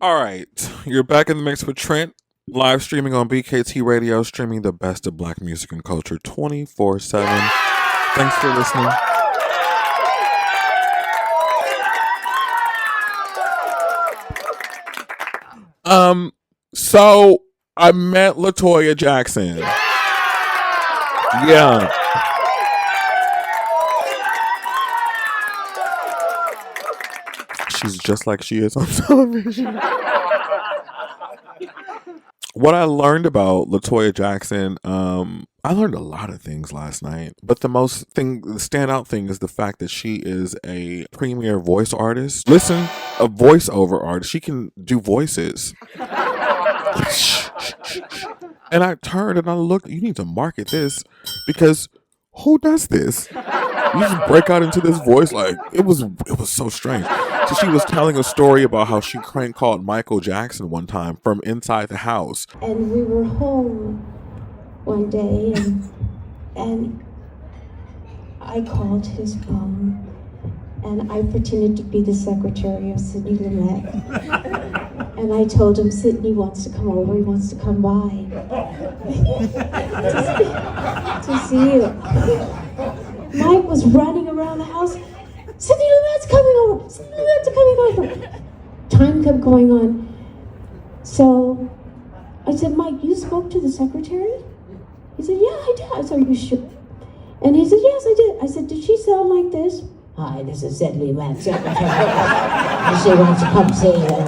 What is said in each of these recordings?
All right, you're back in the mix with Trent, live streaming on BKT Radio, streaming the best of black music and culture 24/7. Thanks for listening. Um, so I met LaToya Jackson. Yeah. She's just like she is on television. What I learned about LaToya Jackson, I learned a lot of things last night, but the standout thing is the fact that she is a premier voice artist. Listen, a voiceover artist. She can do voices. And I turned and I looked. You need to market this because who does this? You just break out into this voice like it was so strange. So she was telling a story about how she crank called Michael Jackson one time from inside the house. And we were home one day and I called his phone and I pretended to be the secretary of Sidney Lumet. And I told him Sidney wants to come over, he wants to come by to see you. Mike was running around the house. Sidney Lumet's coming over! Sidney Lumet's coming over! Time kept going on. So I said, Mike, you spoke to the secretary? He said, yeah, I did. I said, are you sure? And he said, yes, I did. I said, did she sound like this? Hi, this is Sidney Lumet's secretary. She wants to come see you.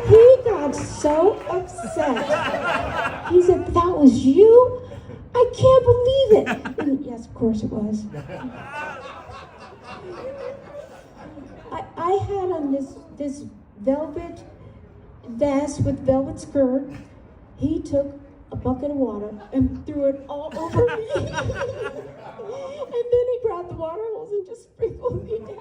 He got so upset. He said, that was you? I can't believe it. And yes, of course it was. I had on this velvet vest with velvet skirt. He took a bucket of water and threw it all over me. And then he grabbed the water hose and just sprinkled me down.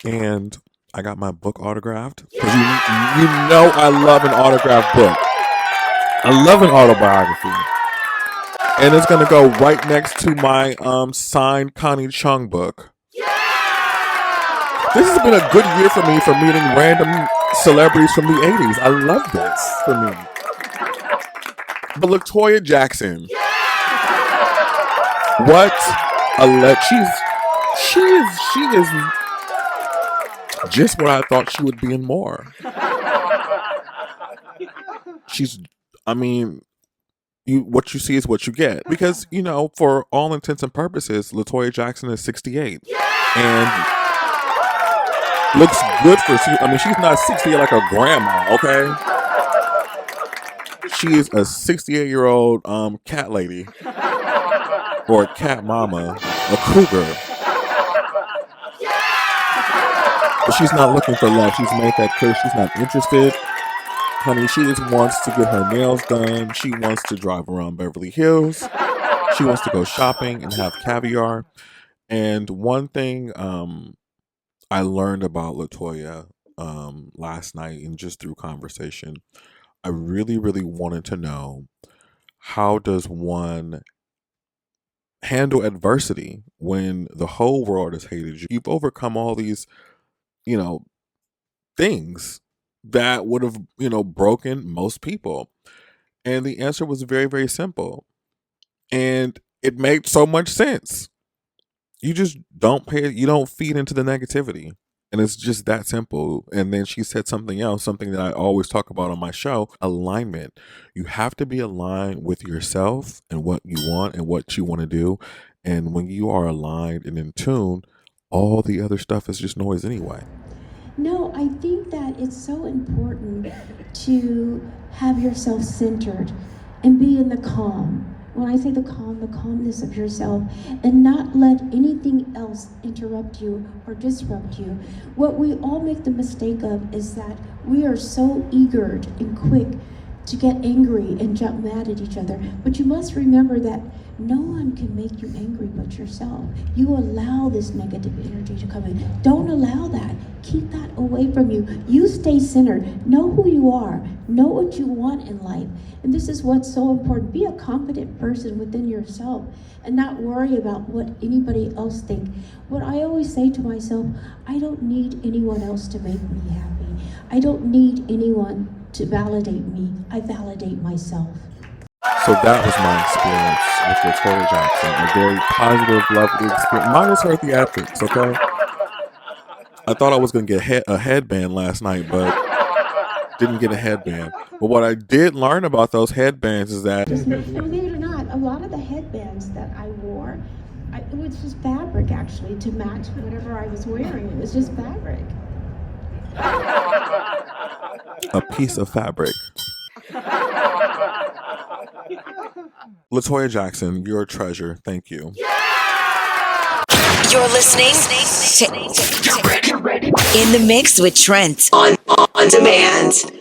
And I got my book autographed. Because you know I love an autographed book. I love an autobiography. And it's going to go right next to my signed Connie Chung book. This has been a good year for me for meeting random celebrities from the 80s. I love this for me. But LaToya Jackson. What a she is just what I thought she would be and more. What you see is what you get. Because, for all intents and purposes, LaToya Jackson is 68. And looks good she's not 68 like a grandma, okay? She is a 68-year-old cat lady. Or a cat mama. A cougar. But she's not looking for love. She's made that clear. She's not interested. Honey, she just wants to get her nails done. She wants to drive around Beverly Hills. She wants to go shopping and have caviar. And one thing I learned about LaToya last night and just through conversation, I really, really wanted to know, how does one handle adversity when the whole world has hated you? You've overcome all these, things that would have, broken most people. And the answer was very, very simple. And it made so much sense. You just you don't feed into the negativity. And it's just that simple. And then she said something else, something that I always talk about on my show, alignment. You have to be aligned with yourself and what you want and what you want to do. And when you are aligned and in tune, all the other stuff is just noise anyway. No, I think that it's so important to have yourself centered and be in the calm. When I say the calmness of yourself, and not let anything else interrupt you or disrupt you. What we all make the mistake of is that we are so eager and quick to get angry and jump mad at each other. But you must remember that no one can make you angry but yourself. You allow this negative energy to come in. Don't allow that. Keep that away from you. You stay centered. Know who you are. Know what you want in life. And this is what's so important. Be a confident person within yourself and not worry about what anybody else thinks. What I always say to myself, I don't need anyone else to make me happy. I don't need anyone to validate me. I validate myself. So that was my experience with Toya Jackson. A very positive, lovely experience. Mine was her theatrics, okay? I thought I was going to get a headband last night, but didn't get a headband. But what I did learn about those headbands is that, Believe it or not, a lot of the headbands that I wore, it was just fabric actually to match whatever I was wearing. It was just fabric. a piece of fabric. LaToya Jackson, you're a treasure. Thank you. You're listening to In the Mix with Trent on demand.